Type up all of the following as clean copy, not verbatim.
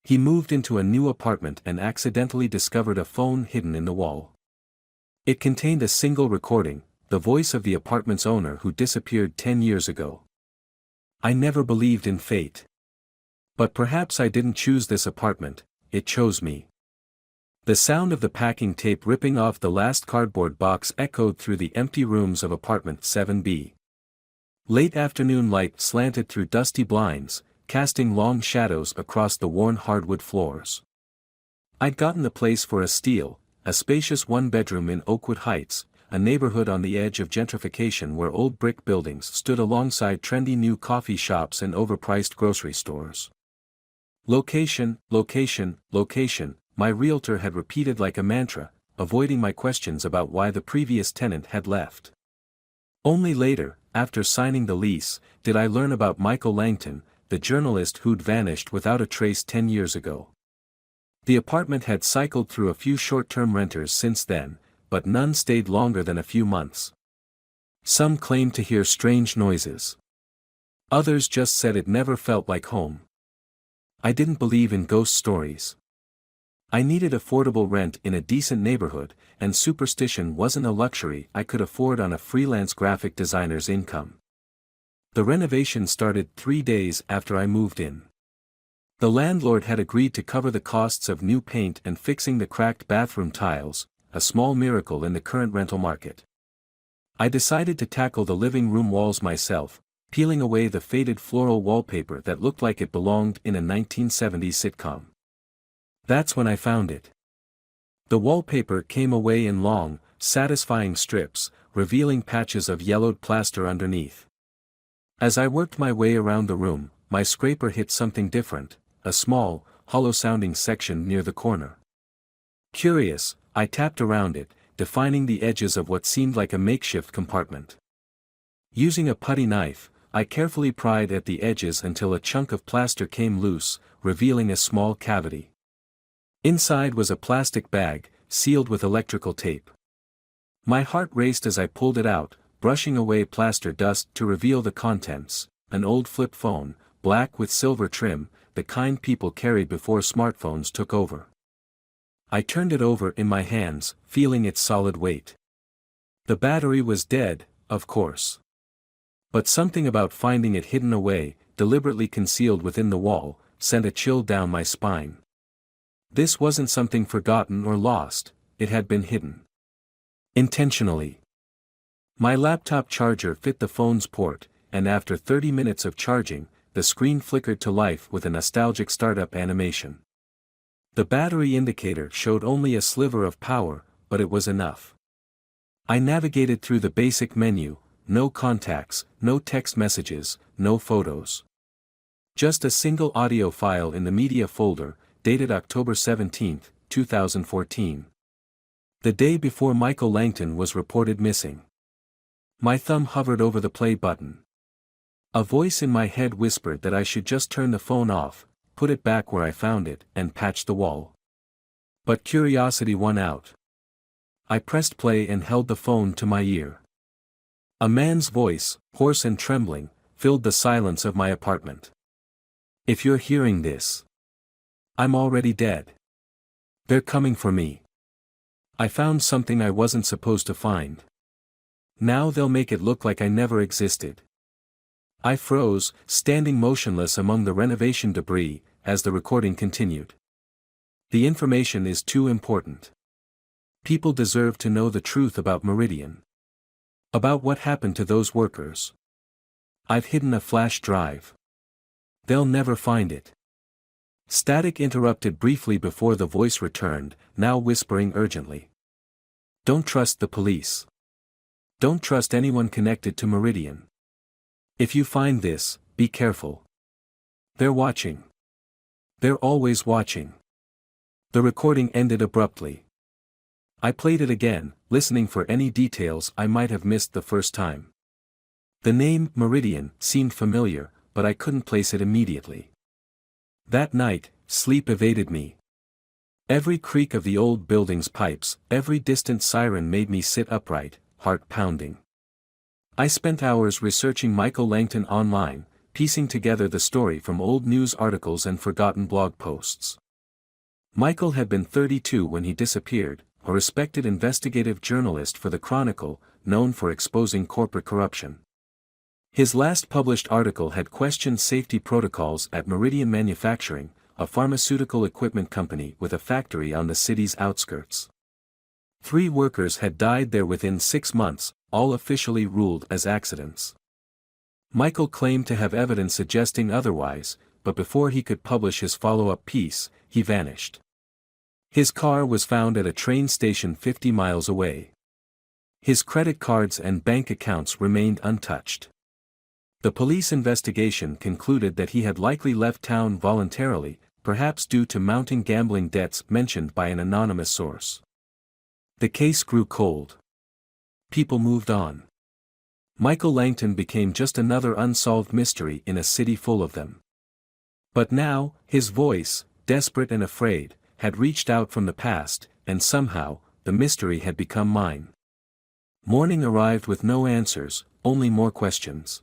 He moved into a new apartment and accidentally discovered a phone hidden in the wall. It contained a single recording, the voice of the apartment's owner who disappeared 10 years ago. I never believed in fate. But perhaps I didn't choose this apartment, it chose me. The sound of the packing tape ripping off the last cardboard box echoed through the empty rooms of apartment 7B. Late afternoon light slanted through dusty blinds, casting long shadows across the worn hardwood floors. I'd gotten the place for a steal, a spacious one-bedroom in Oakwood Heights, a neighborhood on the edge of gentrification where old brick buildings stood alongside trendy new coffee shops and overpriced grocery stores. Location, location, location, my realtor had repeated like a mantra, avoiding my questions about why the previous tenant had left. Only later, after signing the lease, did I learn about Michael Langton, the journalist who'd vanished without a trace 10 years ago. The apartment had cycled through a few short-term renters since then, but none stayed longer than a few months. Some claimed to hear strange noises. Others just said it never felt like home. I didn't believe in ghost stories. I needed affordable rent in a decent neighborhood, and superstition wasn't a luxury I could afford on a freelance graphic designer's income. The renovation started 3 days after I moved in. The landlord had agreed to cover the costs of new paint and fixing the cracked bathroom tiles, a small miracle in the current rental market. I decided to tackle the living room walls myself, peeling away the faded floral wallpaper that looked like it belonged in a 1970s sitcom. That's when I found it. The wallpaper came away in long, satisfying strips, revealing patches of yellowed plaster underneath. As I worked my way around the room, my scraper hit something different, a small, hollow-sounding section near the corner. Curious, I tapped around it, defining the edges of what seemed like a makeshift compartment. Using a putty knife, I carefully pried at the edges until a chunk of plaster came loose, revealing a small cavity. Inside was a plastic bag, sealed with electrical tape. My heart raced as I pulled it out, brushing away plaster dust to reveal the contents, an old flip phone, black with silver trim, the kind people carried before smartphones took over. I turned it over in my hands, feeling its solid weight. The battery was dead, of course. But something about finding it hidden away, deliberately concealed within the wall, sent a chill down my spine. This wasn't something forgotten or lost, it had been hidden. Intentionally. My laptop charger fit the phone's port, and after 30 minutes of charging, the screen flickered to life with a nostalgic startup animation. The battery indicator showed only a sliver of power, but it was enough. I navigated through the basic menu, no contacts, no text messages, no photos. Just a single audio file in the media folder, dated October 17, 2014. The day before Michael Langton was reported missing. My thumb hovered over the play button. A voice in my head whispered that I should just turn the phone off, put it back where I found it, and patch the wall. But curiosity won out. I pressed play and held the phone to my ear. A man's voice, hoarse and trembling, filled the silence of my apartment. If you're hearing this, I'm already dead. They're coming for me. I found something I wasn't supposed to find. Now they'll make it look like I never existed. I froze, standing motionless among the renovation debris, as the recording continued. The information is too important. People deserve to know the truth about Meridian. About what happened to those workers. I've hidden a flash drive. They'll never find it. Static interrupted briefly before the voice returned, now whispering urgently. Don't trust the police. Don't trust anyone connected to Meridian. If you find this, be careful. They're watching. They're always watching. The recording ended abruptly. I played it again, listening for any details I might have missed the first time. The name Meridian seemed familiar, but I couldn't place it immediately. That night, sleep evaded me. Every creak of the old building's pipes, every distant siren made me sit upright, heart pounding. I spent hours researching Michael Langton online, piecing together the story from old news articles and forgotten blog posts. Michael had been 32 when he disappeared, a respected investigative journalist for the Chronicle, known for exposing corporate corruption. His last published article had questioned safety protocols at Meridian Manufacturing, a pharmaceutical equipment company with a factory on the city's outskirts. 3 workers had died there within 6 months, all officially ruled as accidents. Michael claimed to have evidence suggesting otherwise, but before he could publish his follow-up piece, he vanished. His car was found at a train station 50 miles away. His credit cards and bank accounts remained untouched. The police investigation concluded that he had likely left town voluntarily, perhaps due to mounting gambling debts mentioned by an anonymous source. The case grew cold. People moved on. Michael Langton became just another unsolved mystery in a city full of them. But now, his voice, desperate and afraid, had reached out from the past, and somehow, the mystery had become mine. Morning arrived with no answers, only more questions.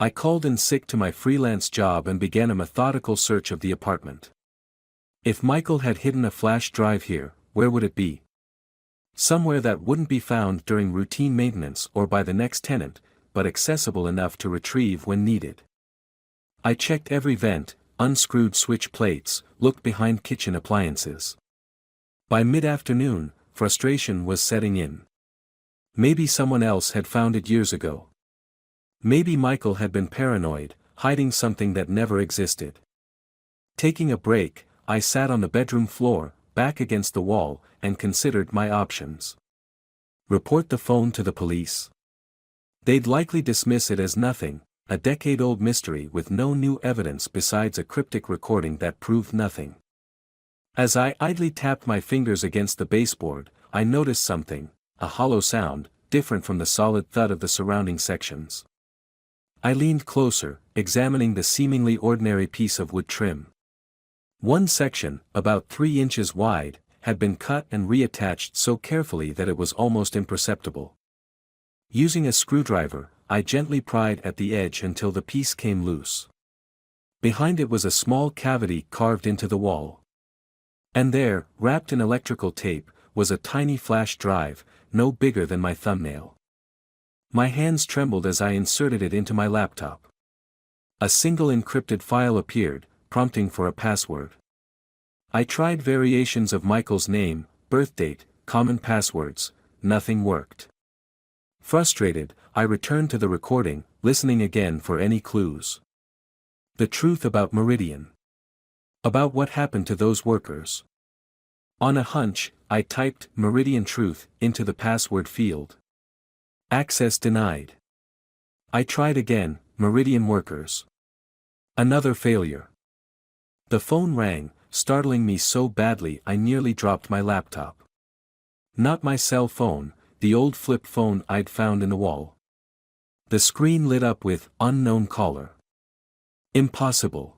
I called in sick to my freelance job and began a methodical search of the apartment. If Michael had hidden a flash drive here, where would it be? Somewhere that wouldn't be found during routine maintenance or by the next tenant, but accessible enough to retrieve when needed. I checked every vent, unscrewed switch plates, looked behind kitchen appliances. By mid-afternoon, frustration was setting in. Maybe someone else had found it years ago. Maybe Michael had been paranoid, hiding something that never existed. Taking a break, I sat on the bedroom floor, back against the wall, and considered my options. Report the phone to the police. They'd likely dismiss it as nothing, a decade-old mystery with no new evidence besides a cryptic recording that proved nothing. As I idly tapped my fingers against the baseboard, I noticed something, a hollow sound, different from the solid thud of the surrounding sections. I leaned closer, examining the seemingly ordinary piece of wood trim. One section, about 3 inches wide, had been cut and reattached so carefully that it was almost imperceptible. Using a screwdriver, I gently pried at the edge until the piece came loose. Behind it was a small cavity carved into the wall. And there, wrapped in electrical tape, was a tiny flash drive, no bigger than my thumbnail. My hands trembled as I inserted it into my laptop. A single encrypted file appeared, prompting for a password. I tried variations of Michael's name, birthdate, common passwords, nothing worked. Frustrated, I returned to the recording, listening again for any clues. The truth about Meridian. About what happened to those workers. On a hunch, I typed Meridian Truth into the password field. Access denied. I tried again, Meridian Workers. Another failure. The phone rang, startling me so badly I nearly dropped my laptop. Not my cell phone, the old flip phone I'd found in the wall. The screen lit up with unknown caller. Impossible.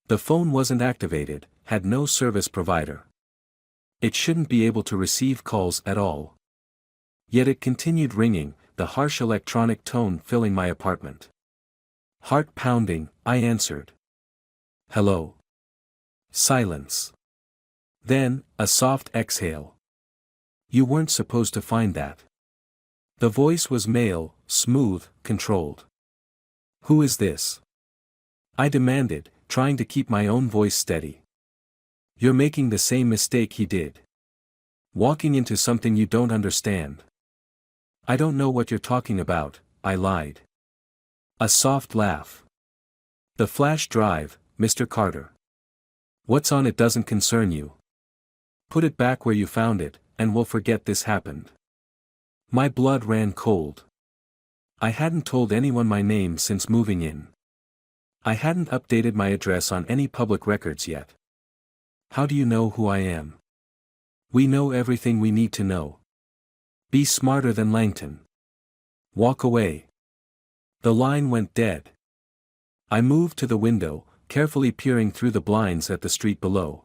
The phone wasn't activated, had no service provider. It shouldn't be able to receive calls at all. Yet it continued ringing, the harsh electronic tone filling my apartment. Heart pounding, I answered. Hello. Silence. Then, a soft exhale. You weren't supposed to find that. The voice was male, smooth, controlled. Who is this? I demanded, trying to keep my own voice steady. You're making the same mistake he did. Walking into something you don't understand. I don't know what you're talking about, I lied. A soft laugh. The flash drive, Mr. Carter. What's on it doesn't concern you. Put it back where you found it, and we'll forget this happened. My blood ran cold. I hadn't told anyone my name since moving in. I hadn't updated my address on any public records yet. How do you know who I am? We know everything we need to know. Be smarter than Langton. Walk away. The line went dead. I moved to the window, carefully peering through the blinds at the street below.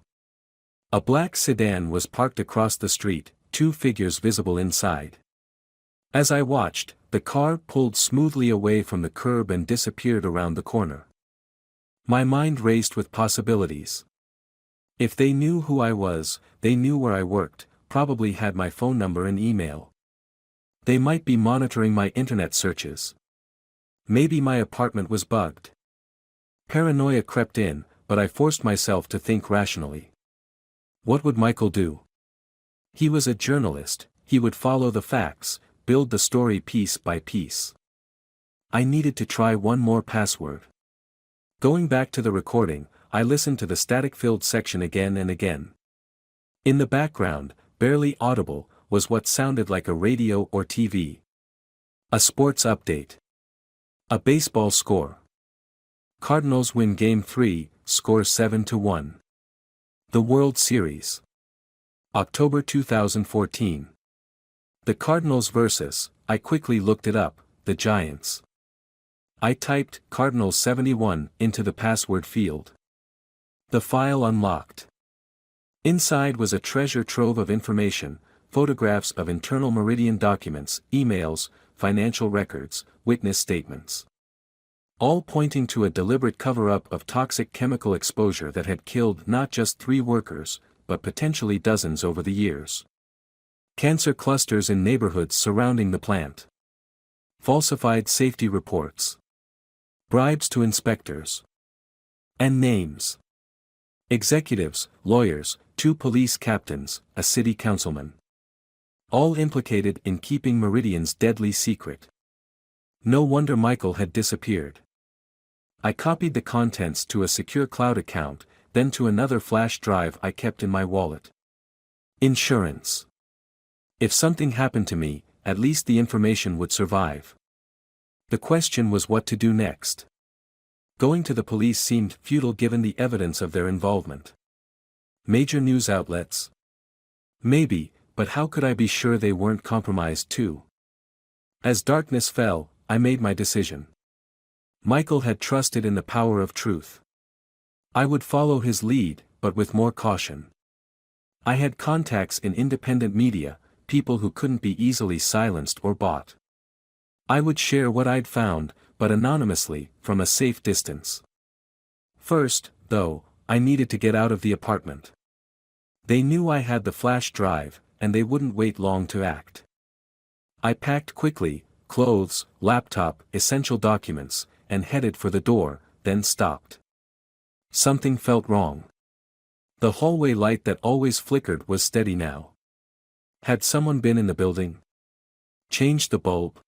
A black sedan was parked across the street, 2 figures visible inside. As I watched, The car pulled smoothly away from the curb and disappeared around the corner. My mind raced with possibilities. If they knew who I was, they knew where I worked, probably had my phone number and email. They might be monitoring my internet searches. Maybe my apartment was bugged. Paranoia crept in, but I forced myself to think rationally. What would Michael do? He was a journalist, he would follow the facts, build the story piece by piece. I needed to try one more password. Going back to the recording, I listened to the static-filled section again and again. In the background, barely audible, was what sounded like a radio or TV. A sports update. A baseball score. Cardinals win Game 3, score 7-1. The World Series. October 2014. The Cardinals vs. I quickly looked it up, the Giants. I typed Cardinals 71 into the password field. The file unlocked. Inside was a treasure trove of information, photographs of internal Meridian documents, emails, financial records, witness statements. All pointing to a deliberate cover-up of toxic chemical exposure that had killed not just 3 workers, but potentially dozens over the years. Cancer clusters in neighborhoods surrounding the plant. Falsified safety reports. Bribes to inspectors. And names. Executives, lawyers, 2 police captains, a city councilman. All implicated in keeping Meridian's deadly secret. No wonder Michael had disappeared. I copied the contents to a secure cloud account, then to another flash drive I kept in my wallet. Insurance. If something happened to me, at least the information would survive. The question was what to do next. Going to the police seemed futile given the evidence of their involvement. Major news outlets? Maybe, but how could I be sure they weren't compromised too? As darkness fell, I made my decision. Michael had trusted in the power of truth. I would follow his lead, but with more caution. I had contacts in independent media, people who couldn't be easily silenced or bought. I would share what I'd found, but anonymously, from a safe distance. First, though, I needed to get out of the apartment. They knew I had the flash drive, and they wouldn't wait long to act. I packed quickly, clothes, laptop, essential documents, and headed for the door, then stopped. Something felt wrong. The hallway light that always flickered was steady now. Had someone been in the building? Changed the bulb?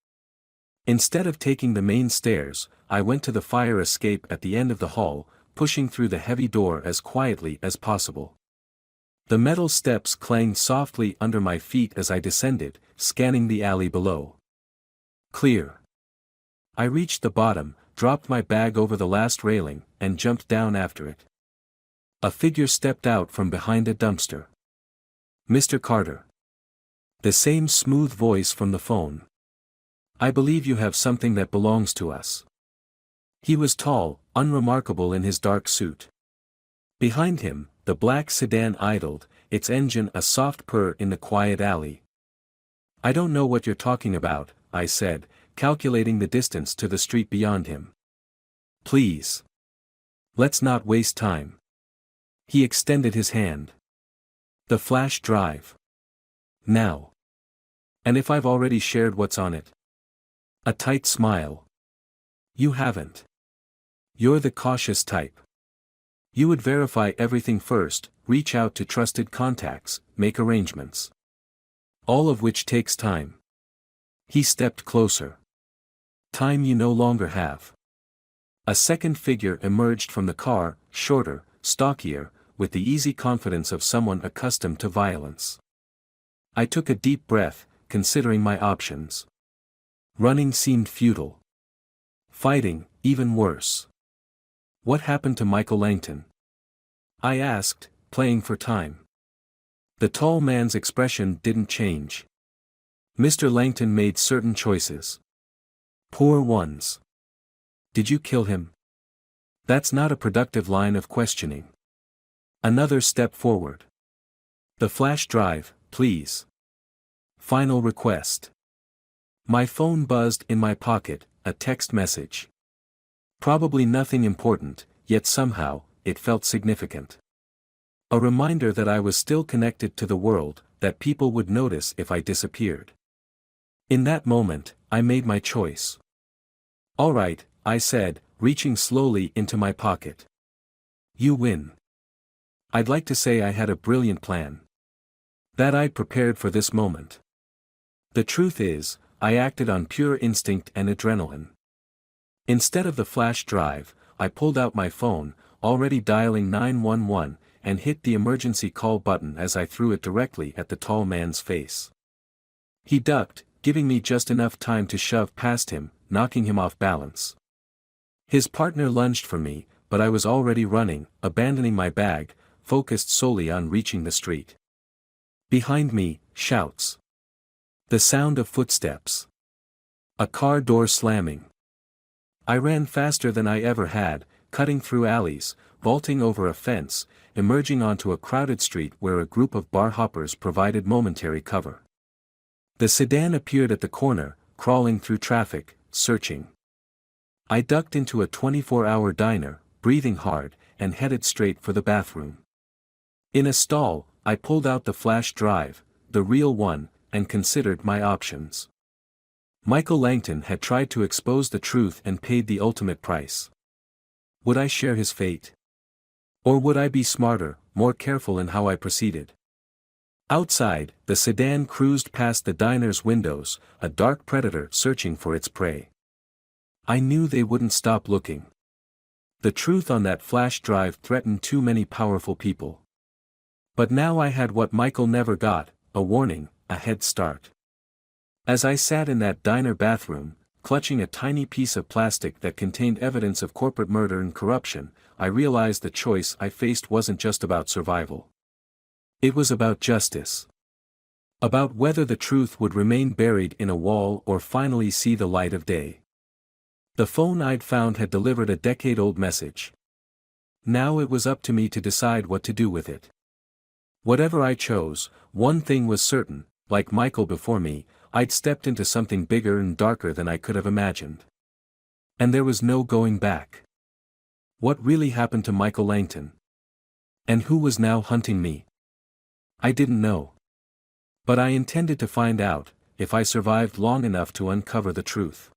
Instead of taking the main stairs, I went to the fire escape at the end of the hall, pushing through the heavy door as quietly as possible. The metal steps clanged softly under my feet as I descended, scanning the alley below. Clear. I reached the bottom, dropped my bag over the last railing, and jumped down after it. A figure stepped out from behind a dumpster. Mr. Carter. The same smooth voice from the phone. I believe you have something that belongs to us. He was tall, unremarkable in his dark suit. Behind him, the black sedan idled, its engine a soft purr in the quiet alley. I don't know what you're talking about, I said, calculating the distance to the street beyond him. Please. Let's not waste time. He extended his hand. The flash drive. Now. And if I've already shared what's on it? A tight smile. You haven't. You're the cautious type. You would verify everything first, reach out to trusted contacts, make arrangements. All of which takes time. He stepped closer. Time you no longer have. A second figure emerged from the car, shorter, stockier, with the easy confidence of someone accustomed to violence. I took a deep breath, considering my options. Running seemed futile. Fighting, even worse. What happened to Michael Langton? I asked, playing for time. The tall man's expression didn't change. Mr. Langton made certain choices. Poor ones. Did you kill him? That's not a productive line of questioning. Another step forward. The flash drive, please. Final request. My phone buzzed in my pocket, a text message. Probably nothing important, yet somehow, it felt significant. A reminder that I was still connected to the world, that people would notice if I disappeared. In that moment, I made my choice. "All right," I said, reaching slowly into my pocket. "You win." I'd like to say I had a brilliant plan. That I'd prepared for this moment. The truth is, I acted on pure instinct and adrenaline. Instead of the flash drive, I pulled out my phone, already dialing 911, and hit the emergency call button as I threw it directly at the tall man's face. He ducked, giving me just enough time to shove past him, knocking him off balance. His partner lunged for me, but I was already running, abandoning my bag, focused solely on reaching the street. Behind me, shouts. The sound of footsteps. A car door slamming. I ran faster than I ever had, cutting through alleys, vaulting over a fence, emerging onto a crowded street where a group of bar hoppers provided momentary cover. The sedan appeared at the corner, crawling through traffic, searching. I ducked into a 24-hour diner, breathing hard, and headed straight for the bathroom. In a stall, I pulled out the flash drive, the real one, and considered my options. Michael Langton had tried to expose the truth and paid the ultimate price. Would I share his fate? Or would I be smarter, more careful in how I proceeded? Outside, the sedan cruised past the diner's windows, a dark predator searching for its prey. I knew they wouldn't stop looking. The truth on that flash drive threatened too many powerful people. But now I had what Michael never got, a warning, a head start. As I sat in that diner bathroom, clutching a tiny piece of plastic that contained evidence of corporate murder and corruption, I realized the choice I faced wasn't just about survival. It was about justice. About whether the truth would remain buried in a wall or finally see the light of day. The phone I'd found had delivered a decade-old message. Now it was up to me to decide what to do with it. Whatever I chose, one thing was certain, like Michael before me, I'd stepped into something bigger and darker than I could have imagined. And there was no going back. What really happened to Michael Langton? And who was now hunting me? I didn't know. But I intended to find out, if I survived long enough to uncover the truth.